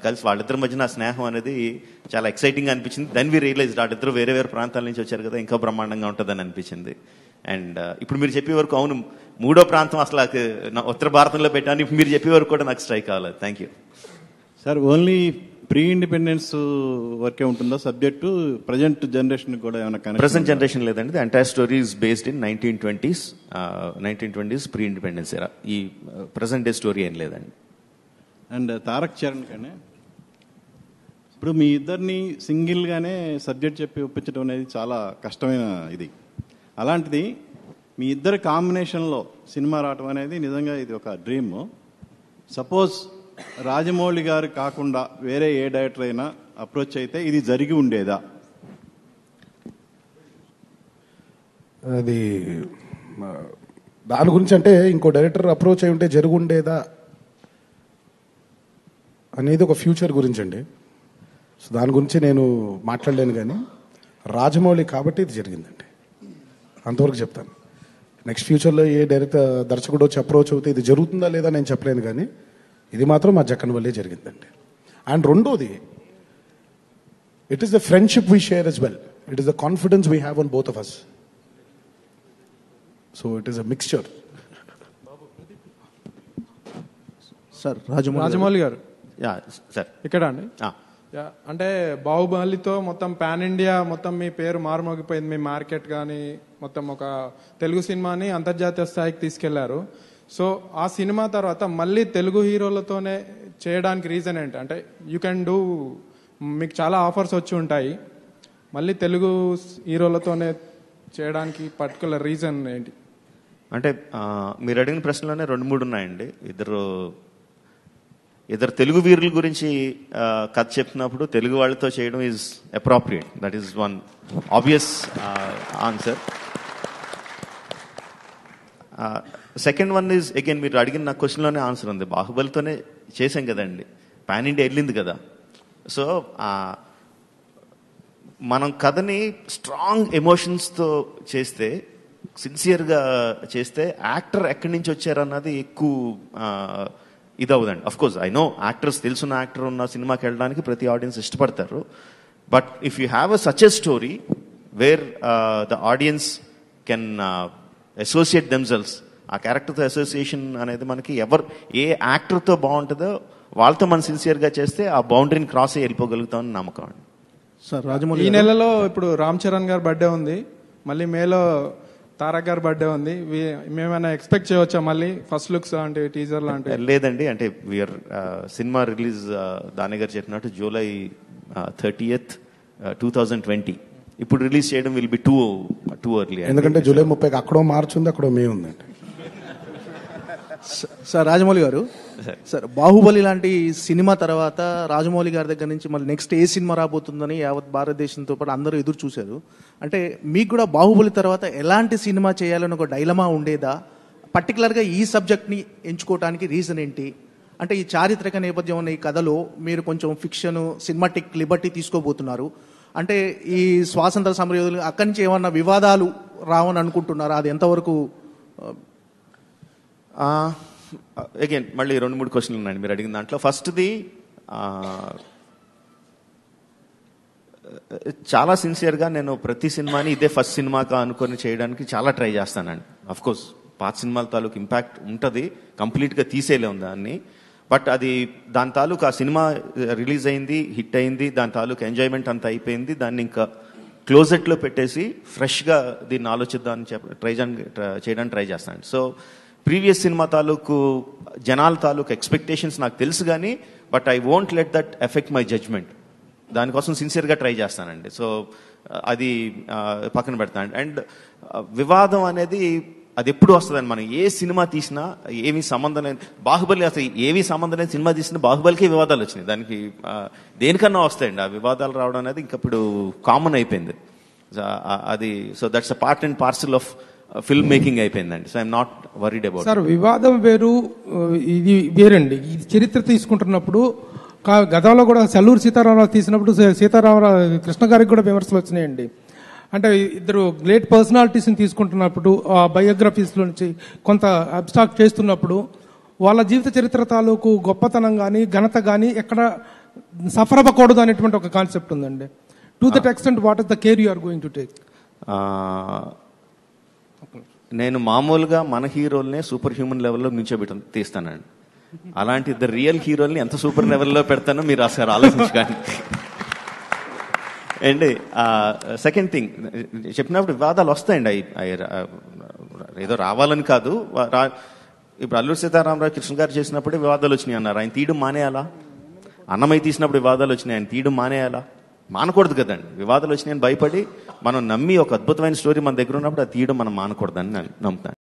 కలిసి వాళ్ళిద్దరి మధ్యన స్నేహం అనేది చాలా ఎక్సైటింగ్ అనిపించింది. దెన్ వి రియలైజ్ వాళ్ళిద్దరు వేరే వేరే ప్రాంతాల నుంచి వచ్చారు కదా, ఇంకా బ్రహ్మాండంగా ఉంటుందని అనిపించింది. అండ్ ఇప్పుడు మీరు చెప్పే వరకు అవును, మూడో ప్రాంతం అసలు ఉత్తర భారతంలో పెట్టాను, ఇప్పుడు మీరు చెప్పే వరకు కూడా నాకు స్ట్రైక్ అవ్వలేదు. Thank you sir. Only pre independence వర్కే ఉంటుందా సబ్జెక్టు? ప్రజెంట్ జనరేషన్ కూడా ఏమైనా? ప్రజెంట్ జనరేషన్ లేదండి. The entire story is based in 1920s pre independence ఎరా. ఈ ప్రజెంట్ డే స్టోరీ ఏం లేదండి. అండ్ తారక్ చరణ్ కానీ ఇప్పుడు మీ ఇద్దరిని సింగిల్గానే సబ్జెక్ట్ చెప్పి ఒప్పించడం అనేది చాలా కష్టమైన ఇది. అలాంటిది మీ ఇద్దరి కాంబినేషన్లో సినిమా రావటం అనేది నిజంగా ఇది ఒక డ్రీమ్. సపోజ్ రాజమౌళి గారు కాకుండా వేరే ఏ డైరెక్టర్ అయినా అప్రోచ్ అయితే ఇది జరిగి ఉండేదా? అది దాని గురించి అంటే ఇంకో డైరెక్టర్ అప్రోచ్ అయి ఉంటే జరిగి ఉండేదా అనేది ఒక ఫ్యూచర్ గురించి అండి. సో దాని గురించి నేను మాట్లాడలేను, కానీ రాజమౌళి కాబట్టి ఇది జరిగిందండి, అంతవరకు చెప్తాను. నెక్స్ట్ ఫ్యూచర్లో ఏ దర్శకుడు వచ్చి అప్రోచ్ అవుతే ఇది జరుగుతుందా లేదా నేను చెప్పలేను, కానీ ఇది మాత్రం మా జక్కన్ వల్లే జరిగిందండి. అండ్ రెండోది, it is the friendship we share as well, it is the confidence we have on both of us. So it is a mixture. Sir Rajamouli garu sir ఇక్కడ అండి. అంటే బాహుబలితో మొత్తం పాన్ ఇండియా మొత్తం మీ పేరు మారుమోగిపోయింది. మీ మార్కెట్ కానీ మొత్తం ఒక తెలుగు సినిమాని అంతర్జాతీయ స్థాయికి తీసుకెళ్లారు. సో ఆ సినిమా తర్వాత మళ్ళీ తెలుగు హీరోలతోనే చేయడానికి రీజన్ ఏంటి? అంటే యూ కెన్ డూ, మీకు చాలా ఆఫర్స్ వచ్చి ఉంటాయి, మళ్ళీ తెలుగు హీరోలతోనే చేయడానికి పర్టికులర్ రీజన్ ఏంటి? అంటే మీరు అడిగిన ప్రశ్నలోనే 2-3 ఉన్నాయండి. ఇద్దరు తెలుగు వీరుల గురించి కథ చెప్పినప్పుడు తెలుగు వాళ్ళతో చేయడం is appropriate. That is one obvious answer. Second one is again మీరు అడిగిన నా క్వశ్చన్లోనే ఆన్సర్ ఉంది. బాహుబలితోనే చేసాం కదండి, పాన్ ఇండియా వెళ్ళింది కదా. సో మనం కథని స్ట్రాంగ్ ఎమోషన్స్తో చేస్తే, సిన్సియర్గా చేస్తే యాక్టర్ ఎక్కడి నుంచి వచ్చారన్నది ఎక్కువ ఇది అవ్వదండి. Of course I know actors, తెలుసున్న యాక్టర్ ఉన్న సినిమాకి వెళ్ళడానికి ప్రతి ఆడియన్స్ ఇష్టపడతారు. But if you have such a story wear the audience can associate themselves, ఆ క్యారెక్టర్తో అసోసియేషన్ అనేది మనకి ఏ యాక్టర్తో బాగుంటుందో వాళ్ళతో మనం సిన్సియర్గా చేస్తే ఆ బౌండరీని క్రాస్ అయ్యి వెళ్ళిపోగలుగుతామని నమ్మకం అండి. సార్ రాజమౌళి, ఈ నెలలో ఇప్పుడు రామ్ చరణ్ గారి బర్త్డే ఉంది, మళ్ళీ మేలో తారక్ గారి బర్త్డే ఉంది. మేమైనా ఎక్స్పెక్ట్ చేయవచ్చా మళ్ళీ ఫస్ట్ లుక్స్ లాంటివి, టీజర్ లాంటివి? లేదండి. అంటే వీఆర్ సినిమా రిలీజ్ దాని గారు చెప్పినట్టు July 30th, 2020. ఇప్పుడు రిలీజ్ చేయడం విల్ బి టూ ఎర్లీ. ఎందుకంటే July 30కి అక్కడో మార్చి ఉంది, అక్కడో మే ఉందండి. సార్ రాజమౌళి గారు, సార్ బాహుబలి లాంటి సినిమా తర్వాత రాజమౌళి గారి దగ్గర నుంచి మళ్ళీ నెక్స్ట్ ఏ సినిమా రాబోతుందని యావత్ భారతదేశంతో పాటు అందరూ ఎదురు చూశారు. అంటే మీకు కూడా బాహుబలి తర్వాత ఎలాంటి సినిమా చేయాలని ఒక డైలమా ఉండేదా? పర్టికులర్గా ఈ సబ్జెక్ట్ని ఎంచుకోవడానికి రీజన్ ఏంటి? అంటే ఈ చారిత్రక నేపథ్యం ఉన్న ఈ కథలో మీరు కొంచెం ఫిక్షన్, సినిమాటిక్ లిబర్టీ తీసుకోబోతున్నారు. అంటే ఈ స్వాతంత్ర సమరయోధులు అక్కడి నుంచి ఏమన్నా వివాదాలు రావని అనుకుంటున్నారా? అది ఎంతవరకు? అగైన్ మళ్ళీ 2-3 క్వశ్చన్లు ఉన్నాయండి మీరు అడిగిన దాంట్లో. ఫస్ట్ది, చాలా సిన్సియర్గా నేను ప్రతి సినిమాని ఇదే ఫస్ట్ సినిమాగా అనుకొని చేయడానికి చాలా ట్రై చేస్తానండి. అఫ్ కోర్స్ పాత సినిమాల తాలూకు ఇంపాక్ట్ ఉంటుంది, కంప్లీట్గా తీసేయలేము దాన్ని. బట్ అది దాని తాలూకు ఆ సినిమా రిలీజ్ అయింది, హిట్ అయింది, దాని తాలూకు ఎంజాయ్మెంట్ అంతా అయిపోయింది, దాన్ని ఇంకా క్లోజెట్లో పెట్టేసి ఫ్రెష్గా దీన్ని ఆలోచిద్దామని చేయడానికి ట్రై చేస్తాను. సో ప్రీవియస్ సినిమా తాలూకు జనాల తాలూకు ఎక్స్పెక్టేషన్స్ నాకు తెలుసు కానీ, but I won't let that effect my judgement. దానికోసం సిన్సియర్గా ట్రై చేస్తానండి. సో అది పక్కన పెడతాను. అండ్ వివాదం అనేది అది ఎప్పుడు వస్తుందండి. మనం ఏ సినిమా తీసినా ఏమీ సంబంధం లేదు. బాహుబలి అసలు ఏమీ సంబంధం లేదు సినిమా తీసినా బాహుబలికి వివాదాలు వచ్చినాయి. దానికి దేనికన్నా వస్తాయండి ఆ వివాదాలు రావడం అనేది ఇంక ఇప్పుడు కామన్ అయిపోయింది అది. So that's a part and parcel of film making అయిపోయిందండి. So I'm not worried about. Sir వివాదం వేరు, ఇది వేరండి. ఇది చరిత్ర తీసుకుంటున్నప్పుడు గతంలో కూడా సల్లూరు సీతారామరావు తీసినప్పుడు సీతారామరావు కృష్ణ గారికి కూడా విమర్శలు వచ్చినాయండి. అంటే ఇద్దరు గ్రేట్ పర్సనాలిటీస్ని తీసుకుంటున్నప్పుడు ఆ బయోగ్రఫీస్లో నుంచి కొంత అబ్స్ట్రాక్ట్ చేస్తున్నప్పుడు వాళ్ళ జీవిత చరిత్ర తాలూకు గొప్పతనం కానీ ఘనత కానీ ఎక్కడ సఫర్ అవ్వకూడదు అనేటువంటి ఒక కాన్సెప్ట్ ఉందండి. To that extent what is the care you are going to take? నేను మామూలుగా మన హీరోల్నే సూపర్ హ్యూమన్ లెవెల్లో తీస్తానండి. అలాంటి ద రియల్ హీరోల్ని ఎంత సూపర్ లెవెల్లో పెడతానో మీరు అసలు ఆలోచించకండి. అండ్ సెకండ్ థింగ్, చెప్పినప్పుడు వివాదాలు వస్తాయండి. ఏదో రావాలని కాదు. ఇప్పుడు అల్లూరి సీతారామరావు కృష్ణ గారు చేసినప్పుడే వివాదాలు వచ్చినాయి అన్నారు. ఆయన తీయడం మానేయాలా? అన్నమయ్య తీసినప్పుడు వివాదాలు వచ్చినాయి, ఆయన తీయడం మానేయాలా? మానకూడదు కదండి. వివాదాలు వచ్చినాయని భయపడి మనం నమ్మి ఒక అద్భుతమైన స్టోరీ మన దగ్గర ఉన్నప్పుడు అది తీయడం మనం మానకూడదని నేను నమ్ముతాను.